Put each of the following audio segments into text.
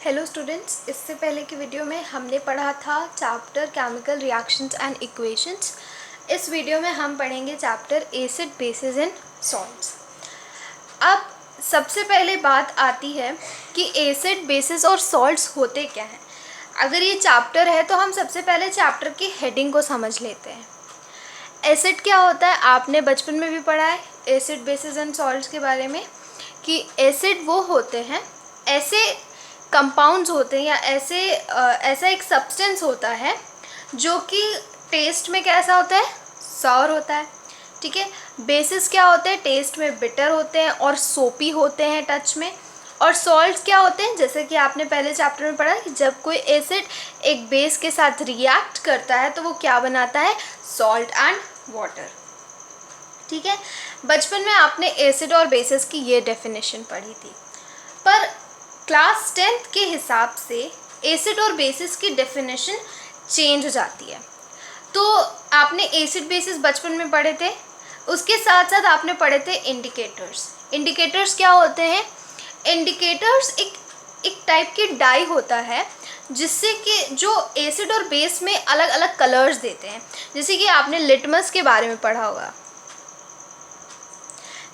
Hello students, इससे पहले की वीडियो में हमने पढ़ा था chapter chemical reactions and equations. इस वीडियो में हम पढ़ेंगे chapter acid basis and salts. अब सबसे पहले बात आती है कि एसिड बेसिस और सॉल्ट्स होते क्या हैं। अगर ये चैप्टर है तो हम सबसे पहले चैप्टर की हेडिंग को समझ लेते हैं। एसिड क्या होता है, आपने बचपन में भी पढ़ा है एसिड बेसिस एंड सॉल्ट्स के बारे में, कि एसिड वो होते हैं, ऐसे कंपाउंड्स होते हैं या ऐसा एक सब्सटेंस होता है जो कि टेस्ट में कैसा होता है, सॉर होता है। ठीक है। बेसिस क्या होते हैं, टेस्ट में बिटर होते हैं और सोपी होते हैं टच में। और सॉल्ट्स क्या होते हैं, जैसे कि आपने पहले चैप्टर में पढ़ा कि जब कोई एसिड एक बेस के साथ रिएक्ट करता है तो वो क्या बनाता है, सॉल्ट एंड वाटर। ठीक है। बचपन में आपने एसिड और बेसिस की ये डेफिनेशन पढ़ी थी, पर क्लास 10th के हिसाब से एसिड और बेसिस की डेफिनेशन चेंज हो जाती है। तो आपने एसिड बेसिस बचपन में पढ़े थे, उसके साथ साथ आपने पढ़े थे इंडिकेटर्स। इंडिकेटर्स क्या होते हैं, इंडिकेटर्स एक टाइप की डाई होता है जिससे कि जो एसिड और बेस में अलग अलग कलर्स देते हैं। जैसे कि आपने लिटमस के बारे में पढ़ा होगा।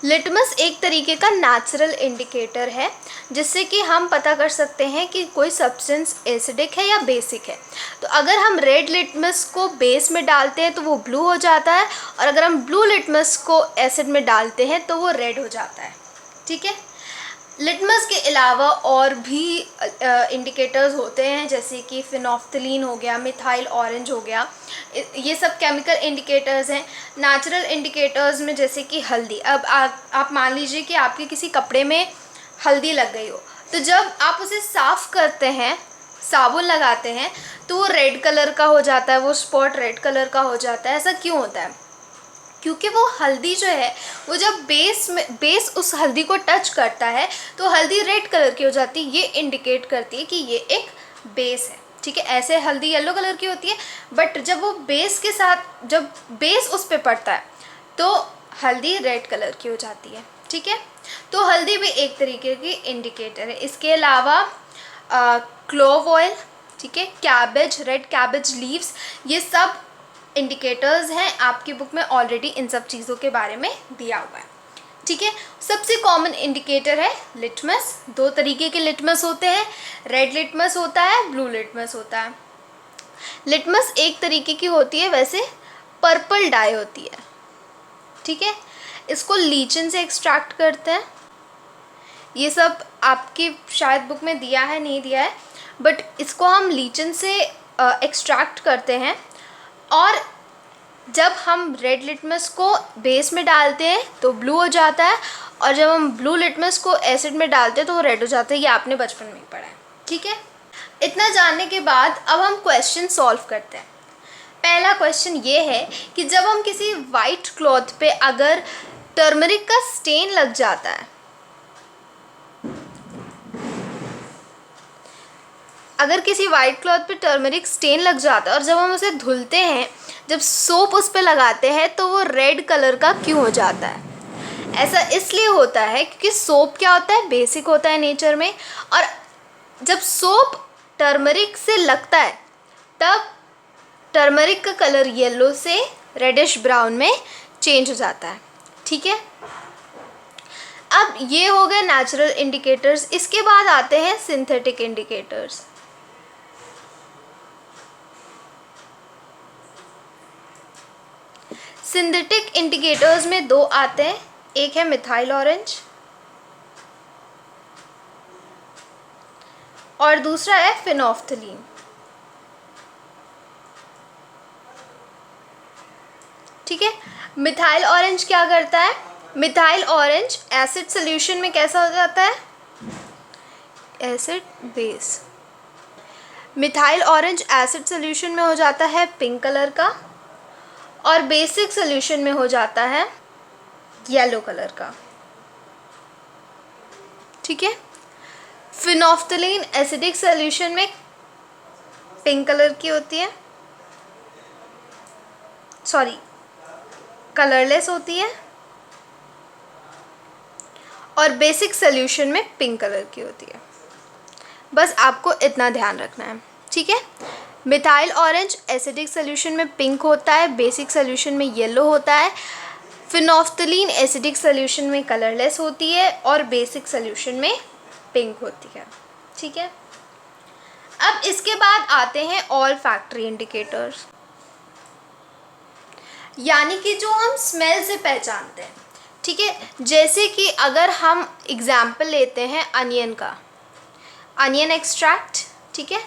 लिटमस एक तरीके का नेचुरल इंडिकेटर है जिससे कि हम पता कर सकते हैं कि कोई सब्सटेंस एसिडिक है या बेसिक है। तो अगर हम रेड लिटमस को बेस में डालते हैं तो वो ब्लू हो जाता है, और अगर हम ब्लू लिटमस को एसिड में डालते हैं तो वो रेड हो जाता है। ठीक है। लिटमस के अलावा और भी इंडिकेटर्स होते हैं, जैसे कि फिनोफ्थलीन हो गया, मिथाइल ऑरेंज हो गया। ये सब केमिकल इंडिकेटर्स हैं। नेचुरल इंडिकेटर्स में जैसे कि हल्दी। अब आप मान लीजिए कि आपके किसी कपड़े में हल्दी लग गई हो, तो जब आप उसे साफ़ करते हैं, साबुन लगाते हैं, तो वो रेड कलर का हो जाता है, वो स्पॉट रेड कलर का हो जाता है। ऐसा क्यों होता है, क्योंकि वो हल्दी जो है वो जब बेस उस हल्दी को टच करता है तो हल्दी रेड कलर की हो जाती है। ये इंडिकेट करती है कि ये एक बेस है। ठीक है। ऐसे हल्दी येलो कलर की होती है, बट जब वो बेस के साथ जब बेस उस पर पड़ता है तो हल्दी रेड कलर की हो जाती है। ठीक है। तो हल्दी भी एक तरीके की इंडिकेटर है। इसके अलावा क्लोव ऑयल, ठीक है, कैबेज, रेड कैबेज लीव्स, ये सब इंडिकेटर्स हैं। आपकी बुक में ऑलरेडी इन सब चीज़ों के बारे में दिया हुआ है। ठीक है। सबसे कॉमन इंडिकेटर है लिटमस। दो तरीके के लिटमस होते हैं, रेड लिटमस होता है, ब्लू लिटमस होता है। लिटमस एक तरीके की होती है, वैसे पर्पल डाई होती है। ठीक है। इसको लीचन से एक्सट्रैक्ट करते हैं। ये सब आपकी शायद बुक में दिया है, नहीं दिया है, बट इसको हम लीचन से एक्सट्रैक्ट करते हैं। और जब हम रेड लिटमस को बेस में डालते हैं तो ब्लू हो जाता है, और जब हम ब्लू लिटमस को एसिड में डालते हैं तो वो रेड हो जाता है। ये आपने बचपन में ही पढ़ा है। ठीक है। इतना जानने के बाद अब हम क्वेश्चन सॉल्व करते हैं। पहला क्वेश्चन ये है कि जब हम किसी वाइट क्लॉथ पे अगर टर्मरिक का स्टेन लग जाता है, अगर किसी वाइट क्लॉथ पे टर्मरिक स्टेन लग जाता है और जब हम उसे धुलते हैं, जब सोप उस पर लगाते हैं, तो वो रेड कलर का क्यों हो जाता है? ऐसा इसलिए होता है क्योंकि सोप क्या होता है, बेसिक होता है नेचर में, और जब सोप टर्मरिक से लगता है तब टर्मरिक का कलर येलो से रेडिश ब्राउन में चेंज हो जाता है। ठीक है। अब ये हो गए नेचुरल इंडिकेटर्स। इसके बाद आते हैं सिंथेटिक इंडिकेटर्स। सिंथेटिक इंडिकेटर्स में दो आते हैं, एक है मिथाइल ऑरेंज और दूसरा है फिनोफ्थलीन। ठीक है। मिथाइल ऑरेंज क्या करता है, मिथाइल ऑरेंज एसिड सॉल्यूशन में कैसा हो जाता है, acid base. Methyl orange acid solution में हो जाता है पिंक कलर का, और बेसिक सॉल्यूशन में हो जाता है येलो कलर का। ठीक है। फिनोफ्थलीन एसिडिक सॉल्यूशन में पिंक कलर की होती है, सॉरी कलरलेस होती है, और बेसिक सॉल्यूशन में पिंक कलर की होती है। बस आपको इतना ध्यान रखना है, ठीक है। मिथाइल ऑरेंज एसिडिक सोल्यूशन में पिंक होता है, बेसिक सोल्यूशन में येलो होता है। फिनोफ्थलीन एसिडिक सोल्यूशन में कलरलेस होती है और बेसिक सोल्यूशन में पिंक होती है, ठीक है। अब इसके बाद आते हैं ऑल फैक्टरी इंडिकेटर्स, यानी कि जो हम स्मेल से पहचानते हैं, ठीक है। जैसे कि अगर हम एग्जाम्पल लेते हैं अनियन का, अनियन एक्सट्रैक्ट, ठीक है,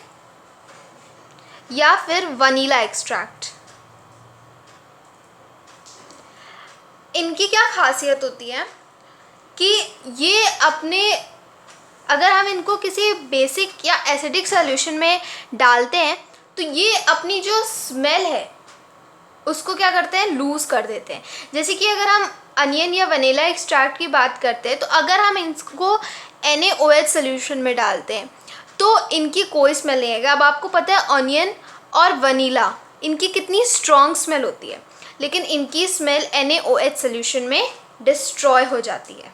या फिर वनीला एक्सट्रैक्ट, इनकी क्या खासियत होती है कि ये अपने, अगर हम इनको किसी बेसिक या एसिडिक सॉल्यूशन में डालते हैं तो ये अपनी जो स्मेल है उसको क्या करते हैं, लूज़ कर देते हैं। जैसे कि अगर हम अनियन या वनीला एक्सट्रैक्ट की बात करते हैं तो अगर हम इनको NaOH सोल्यूशन में डालते हैं तो इनकी कोई स्मेल नहीं आएगा। अब आपको पता है ऑनियन और वनीला इनकी कितनी स्ट्रॉन्ग स्मेल होती है, लेकिन इनकी स्मेल NaOH सोल्यूशन में डिस्ट्रॉय हो जाती है,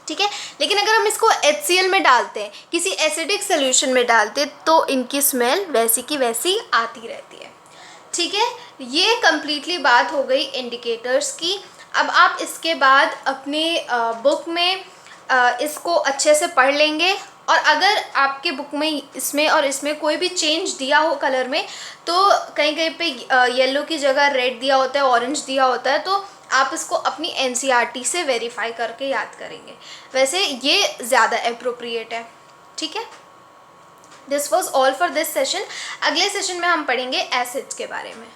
ठीक है। लेकिन अगर हम इसको HCl में डालते हैं, किसी एसिडिक सोल्यूशन में डालते हैं, तो इनकी स्मेल वैसी की वैसी आती रहती है, ठीक है। ये कम्प्लीटली बात हो गई इंडिकेटर्स की। अब आप इसके बाद अपने बुक में इसको अच्छे से पढ़ लेंगे, और अगर आपके बुक में इसमें और इसमें कोई भी चेंज दिया हो कलर में, तो कहीं कहीं पे येलो की जगह रेड दिया होता है, ऑरेंज दिया होता है, तो आप इसको अपनी NCERT से वेरीफाई करके याद करेंगे। वैसे ये ज़्यादा अप्रोप्रिएट है, ठीक है। This was all for this session. अगले सेशन में हम पढ़ेंगे एसिड्स के बारे में।